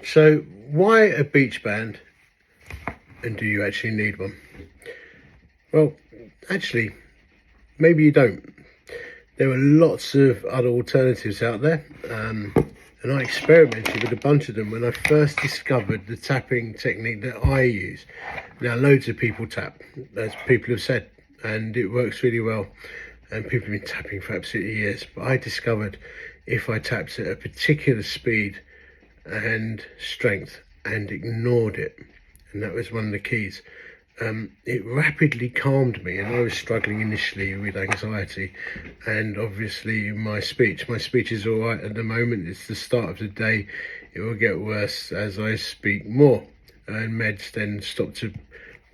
So why a beach band, and do you actually need one? Well, actually, maybe you don't. There are lots of other alternatives out there, and I experimented with a bunch of them when I first discovered the tapping technique that I use. Now, loads of people tap, as people have said, and it works really well, and people have been tapping for absolutely years. But I discovered if I tapped at a particular speed and strength and ignored it, and that was one of the keys, it rapidly calmed me. And I was struggling initially with anxiety and obviously my speech is all right at the moment. It's the start of the day. It will get worse as I speak more, and meds then stop to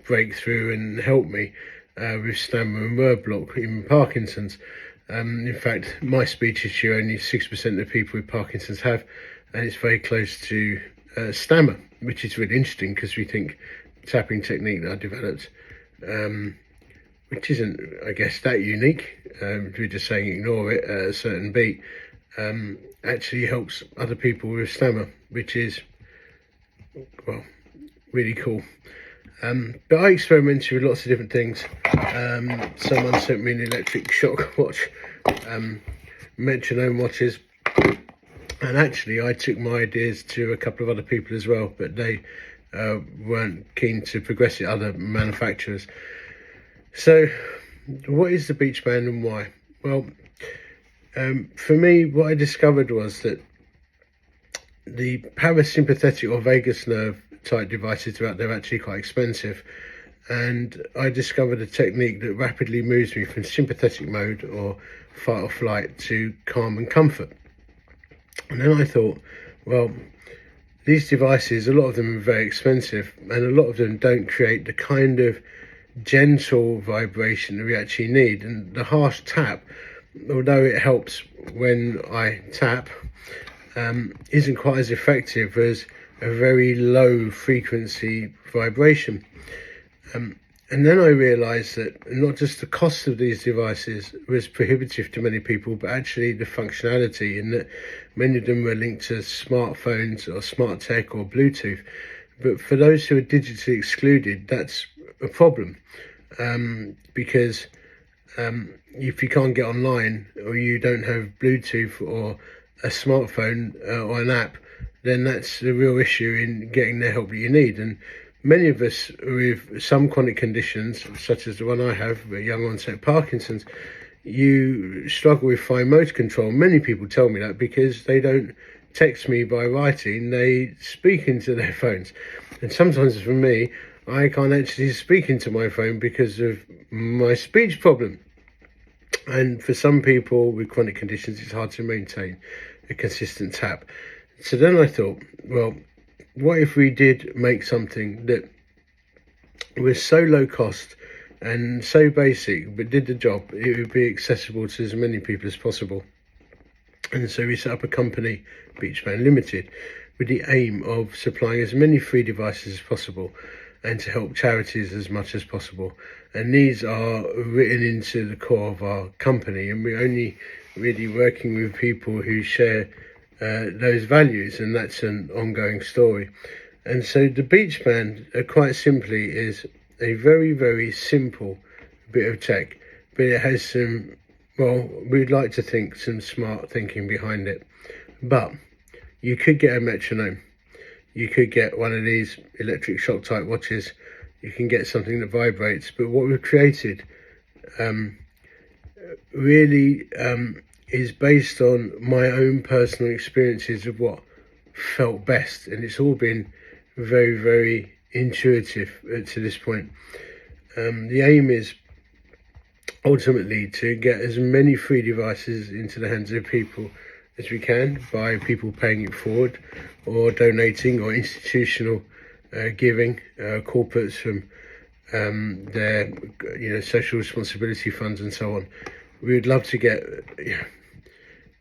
break through and help me with stammer and word block, even Parkinson's. In fact, my speech issue only 6% of people with Parkinson's have, and it's very close to stammer, which is really interesting because we think tapping technique that I developed, which isn't, I guess, that unique. We're just saying ignore it at a certain beat, actually helps other people with stammer, which is, well, really cool. But I experimented with lots of different things. Someone sent me an electric shock watch, metronome watches, and actually I took my ideas to a couple of other people as well, but they weren't keen to progress it, other manufacturers. So what is the Beech Band and why? Well, for me, what I discovered was that the parasympathetic or vagus nerve type devices are out there actually quite expensive, and I discovered a technique that rapidly moves me from sympathetic mode or fight or flight to calm and comfort. And then I thought, well, these devices, a lot of them are very expensive, and a lot of them don't create the kind of gentle vibration that we actually need. And the harsh tap, although it helps when I tap, isn't quite as effective as a very low frequency vibration. And then I realized that not just the cost of these devices was prohibitive to many people, but actually the functionality, in that many of them were linked to smartphones or smart tech or Bluetooth. But for those who are digitally excluded, that's a problem, because if you can't get online, or you don't have Bluetooth or a smartphone or an app, then that's a real issue in getting the help that you need. And many of us with some chronic conditions, such as the one I have, young onset Parkinson's, you struggle with fine motor control. Many people tell me that because they don't text me by writing, they speak into their phones. And sometimes for me, I can't actually speak into my phone because of my speech problem. And for some people with chronic conditions, it's hard to maintain a consistent tap. So then I thought, well, what if we did make something that was so low cost and so basic but did the job? It would be accessible to as many people as possible. And so we set up a company, BeechBand Limited, with the aim of supplying as many free devices as possible and to help charities as much as possible. And these are written into the core of our company, and we're only really working with people who share those values, and that's an ongoing story. And so the Beech Band, quite simply, is a very, very simple bit of tech, but it has some, well, we'd like to think some smart thinking behind it. But you could get a metronome, you could get one of these electric shock type watches, you can get something that vibrates. But what we've created really is based on my own personal experiences of what felt best, and it's all been very, very intuitive to this point. The aim is ultimately to get as many free devices into the hands of people as we can, by people paying it forward or donating, or institutional giving, corporates from their social responsibility funds and so on. We would love to get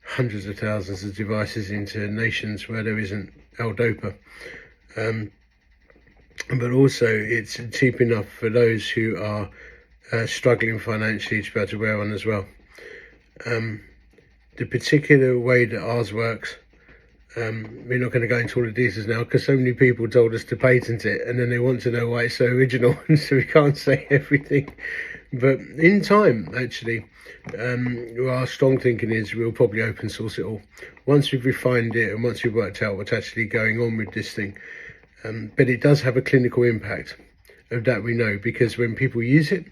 hundreds of thousands of devices into nations where there isn't L-DOPA. But also it's cheap enough for those who are struggling financially to be able to wear one as well. The particular way that ours works We're not going to go into all the details now because so many people told us to patent it, and then they want to know why it's so original, so we can't say everything. But in time, actually, our strong thinking is we'll probably open source it all once we've refined it and once we've worked out what's actually going on with this thing. But it does have a clinical impact, of that we know, because when people use it,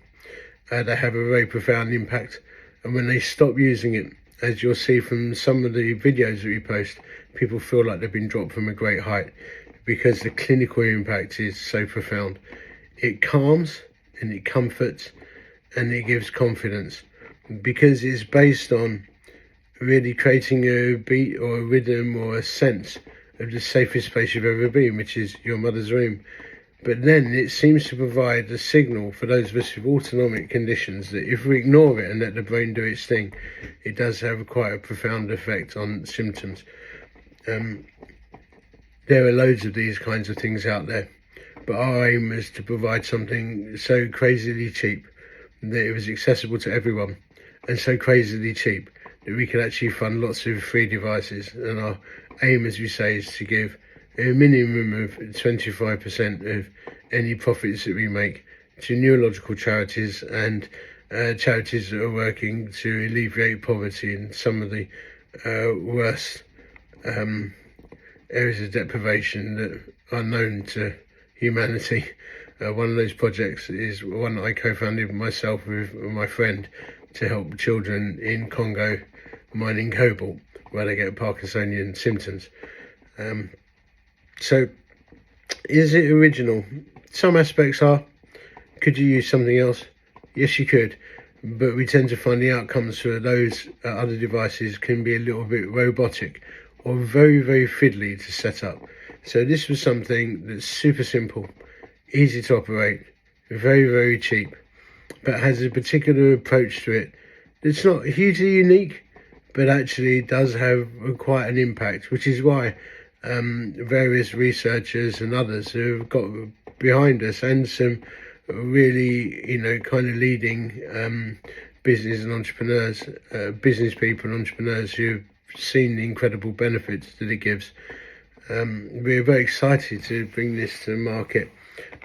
they have a very profound impact, and when they stop using it, as you'll see from some of the videos that we post, people feel like they've been dropped from a great height because the clinical impact is so profound. It calms and it comforts and it gives confidence because it's based on really creating a beat or a rhythm or a sense of the safest place you've ever been, which is your mother's room. But then it seems to provide a signal for those of us with autonomic conditions that if we ignore it and let the brain do its thing, it does have quite a profound effect on symptoms. There are loads of these kinds of things out there, but our aim is to provide something so crazily cheap that it was accessible to everyone, and so crazily cheap that we could actually fund lots of free devices. And our aim, as we say, is to give a minimum of 25% of any profits that we make to neurological charities and charities that are working to alleviate poverty in some of the worst areas of deprivation that are known to humanity. One of those projects is one that I co-founded myself with my friend to help children in Congo mining cobalt where they get Parkinsonian symptoms. So, is it original? Some aspects are. Could you use something else? Yes, you could. But we tend to find the outcomes for those other devices can be a little bit robotic or very, very fiddly to set up. So this was something that's super simple, easy to operate, very, very cheap, but has a particular approach to it. It's not hugely unique, but actually does have quite an impact, which is why various researchers and others who have got behind us, and some really, kind of leading business and entrepreneurs, business people and entrepreneurs who've seen the incredible benefits that it gives. We're very excited to bring this to the market.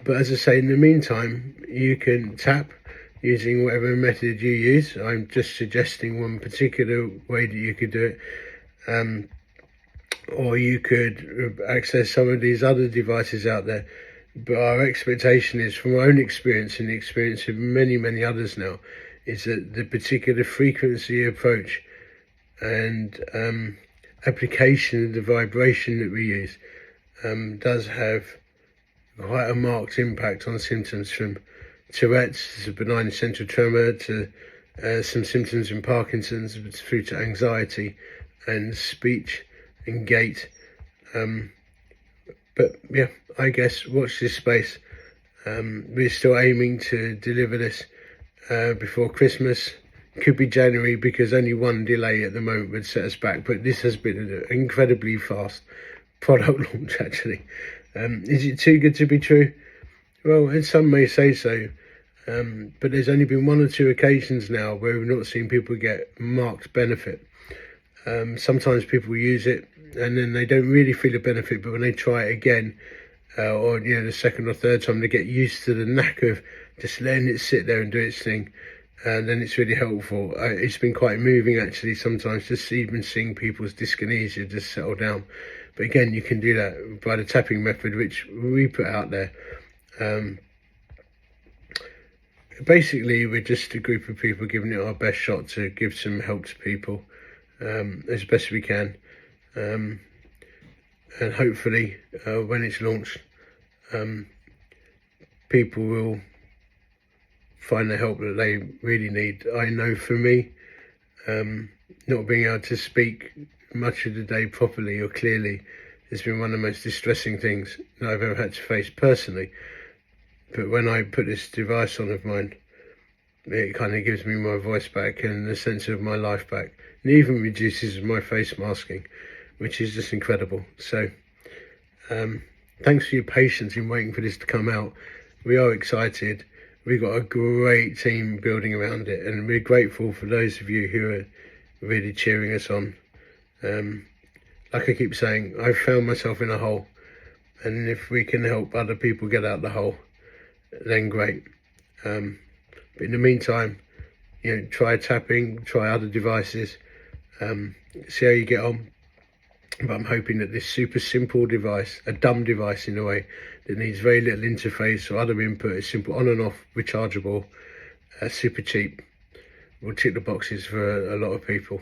But as I say, in the meantime, you can tap using whatever method you use. I'm just suggesting one particular way that you could do it. Or you could access some of these other devices out there. But our expectation is, from our own experience and the experience of many, many others now, is that the particular frequency approach and application of the vibration that we use does have quite a marked impact on symptoms, from Tourette's to benign central tremor to some symptoms in Parkinson's, through to anxiety and speech and gait. But yeah, I guess watch this space. We're still aiming to deliver this before Christmas. Could be January, because only one delay at the moment would set us back. But this has been an incredibly fast product launch, actually. Is it too good to be true? Well, and some may say so. But there's only been one or two occasions now where we've not seen people get marked benefit. Sometimes people use it and then they don't really feel a benefit, but when they try it again, or the second or third time, they get used to the knack of just letting it sit there and do its thing, and then it's really helpful. It's been quite moving, actually, sometimes, just even seeing people's dyskinesia just settle down. But again, you can do that by the tapping method, which we put out there. Basically, we're just a group of people giving it our best shot to give some help to people as best we can. And hopefully, when it's launched, people will find the help that they really need. I know for me, not being able to speak much of the day properly or clearly has been one of the most distressing things that I've ever had to face personally. But when I put this device on of mine, it kind of gives me my voice back and the sense of my life back. And even reduces my face masking, which is just incredible. So thanks for your patience in waiting for this to come out. We are excited. We've got a great team building around it, and we're grateful for those of you who are really cheering us on. like I keep saying, I've found myself in a hole, and if we can help other people get out the hole, then great. But in the meantime, try tapping, try other devices, see how you get on. But I'm hoping that this super simple device, a dumb device in a way, that needs very little interface or other input, is simple, on and off, rechargeable, super cheap, will tick the boxes for a lot of people.